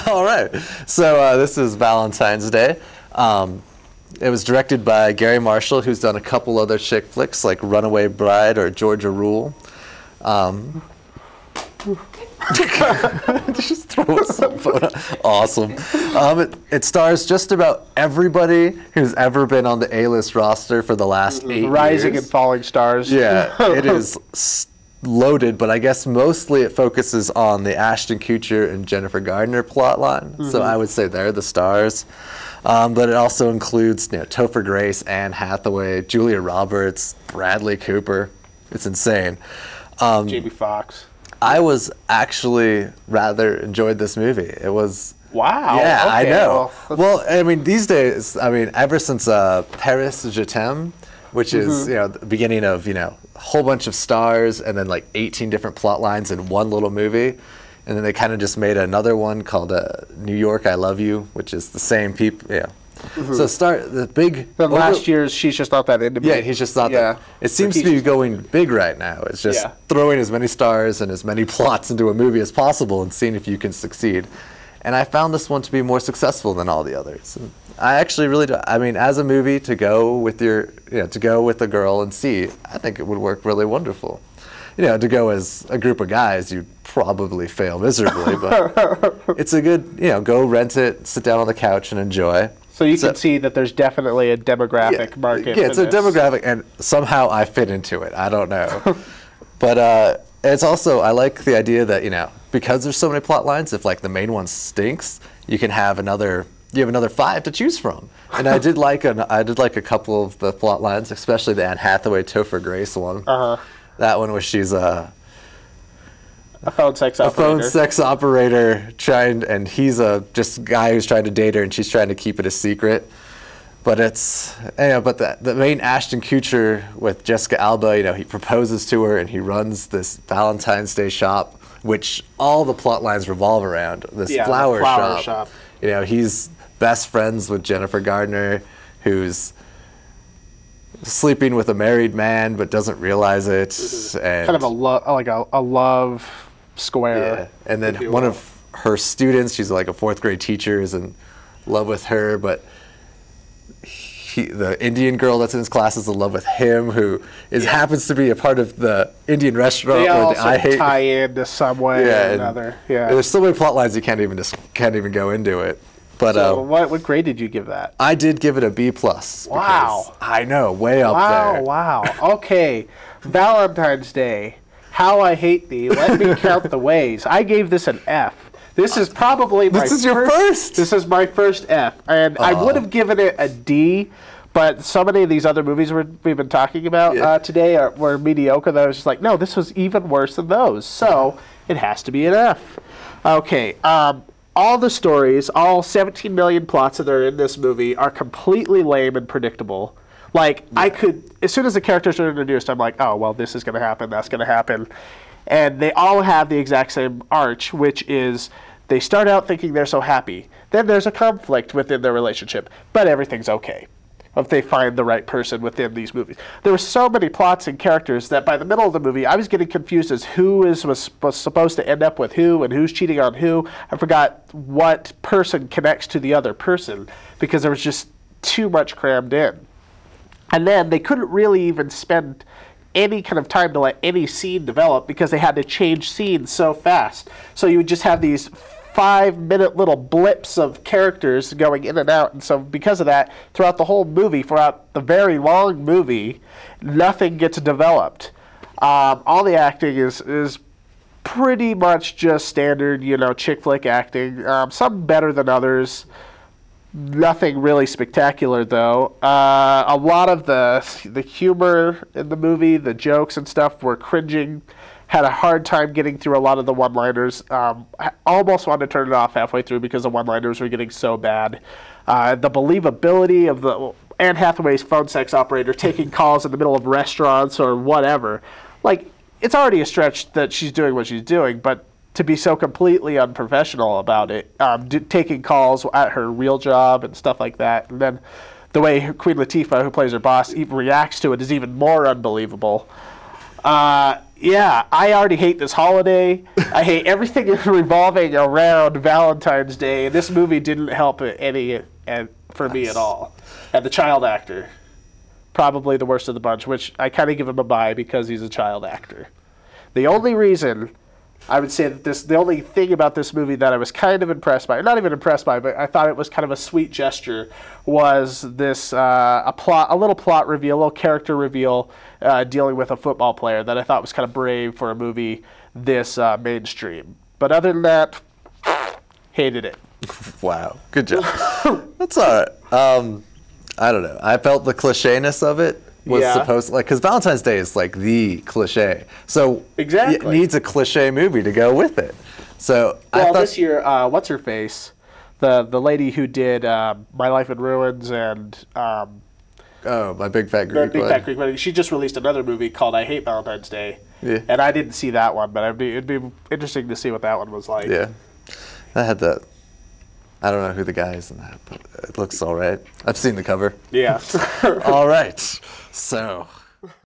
All right. So this is Valentine's Day. It was directed by Garry Marshall, who's done a couple other chick flicks like Runaway Bride or Georgia Rule. Just throw some photo. Awesome. It stars just about everybody who's ever been on the A-list roster for the last 8 years. Rising and falling stars. Yeah, it is loaded, but I guess mostly it focuses on the Ashton Kutcher and Jennifer Garner plotline. So I would say they're the stars. But it also includes Topher Grace, Anne Hathaway, Julia Roberts, Bradley Cooper. It's insane. Jamie Foxx. I was actually rather enjoyed this movie. It was... Wow. Yeah, okay, I know. Well, I mean, these days, ever since Paris Je t'aime, which is, the beginning of, a whole bunch of stars and then like 18 different plot lines in one little movie. And then they kind of just made another one called New York, I Love You, which is the same people. Yeah. So Then last year's She's Just Not That Into Me. Yeah, he's just not that. It seems to be going big right now. It's just throwing as many stars and as many plots into a movie as possible and seeing if you can succeed. And I found this one to be more successful than all the others. And I actually really do. I mean, as a movie to go with to go with a girl and see, I think it would work really wonderful. To go as a group of guys, you'd probably fail miserably, but it's a good, go rent it, sit down on the couch and enjoy. So you can see that there's definitely a demographic market. Yeah, it's a demographic, and somehow I fit into it. I don't know. But it's also, I like the idea that, because there's so many plot lines, if like the main one stinks, you have another 5 to choose from. And I did like a couple of the plot lines, especially the Anne Hathaway Topher Grace one. That one where she's a phone sex operator and he's just guy who's trying to date her and she's trying to keep it a secret. But the main Ashton Kutcher with Jessica Alba, he proposes to her and he runs this Valentine's Day shop, which all the plot lines revolve around this flower shop. He's best friends with Jennifer Garner, who's sleeping with a married man but doesn't realize it, and kind of a love square. Yeah. And then one of her students, she's like a 4th grade teacher, is in love with her, but the Indian girl that's in his class is in love with him, who happens to be a part of the Indian restaurant. They also tie into some way or another. Yeah, there's so many plot lines you can't even go into it. But so what grade did you give that? I did give it a B+. Wow. I know, way up there. Wow. Okay. Valentine's Day. How I Hate Thee. Let me count the ways. I gave this an F. This is probably my This is your first? This is my first F. And I would have given it a D, but so many of these other movies we've been talking about today were mediocre that I was just like, no, this was even worse than those. So it has to be an F. Okay. All the stories, all 17 million plots that are in this movie are completely lame and predictable. Like, as soon as the characters are introduced, I'm like, oh, well, this is going to happen, that's going to happen. And they all have the exact same arch, which is they start out thinking they're so happy. Then there's a conflict within their relationship, but everything's okay if they find the right person within these movies. There were so many plots and characters that by the middle of the movie, I was getting confused as who was supposed to end up with who and who's cheating on who. I forgot what person connects to the other person because there was just too much crammed in. And then they couldn't really even spend any kind of time to let any scene develop because they had to change scenes so fast. So you would just have these 5-minute little blips of characters going in and out, and so because of that, throughout the whole movie, throughout the very long movie, nothing gets developed. All the acting is pretty much just standard, chick flick acting. Some better than others. Nothing really spectacular, though. A lot of the humor in the movie, the jokes and stuff, were cringing. Had a hard time getting through a lot of the one-liners. I almost wanted to turn it off halfway through because the one-liners were getting so bad. The believability of the Anne Hathaway's phone sex operator taking calls in the middle of restaurants or whatever. Like, it's already a stretch that she's doing what she's doing, but to be so completely unprofessional about it, taking calls at her real job and stuff like that, and then the way Queen Latifah, who plays her boss, even reacts to it is even more unbelievable. Yeah, I already hate this holiday. I hate everything revolving around Valentine's Day. This movie didn't help it any for me at all. And the child actor, probably the worst of the bunch, which I kind of give him a bye because he's a child actor. The only reason I would say that the only thing about this movie that I was kind of impressed by, or not even impressed by, but I thought it was kind of a sweet gesture, was this a little plot reveal, a little character reveal dealing with a football player that I thought was kind of brave for a movie this mainstream. But other than that, hated it. Wow, good job. That's all right. I don't know. I felt the clichéness of it was supposed to, like, because Valentine's Day is like the cliche. So exactly. It needs a cliche movie to go with it. So well, I thought this year, what's her face? The lady who did My Life in Ruins and My Big Fat Greek Wedding. She just released another movie called I Hate Valentine's Day. Yeah. And I didn't see that one, but it'd be interesting to see what that one was like. Yeah. I had that. I don't know who the guy is in that, but it looks all right. I've seen the cover. Yeah. All right. So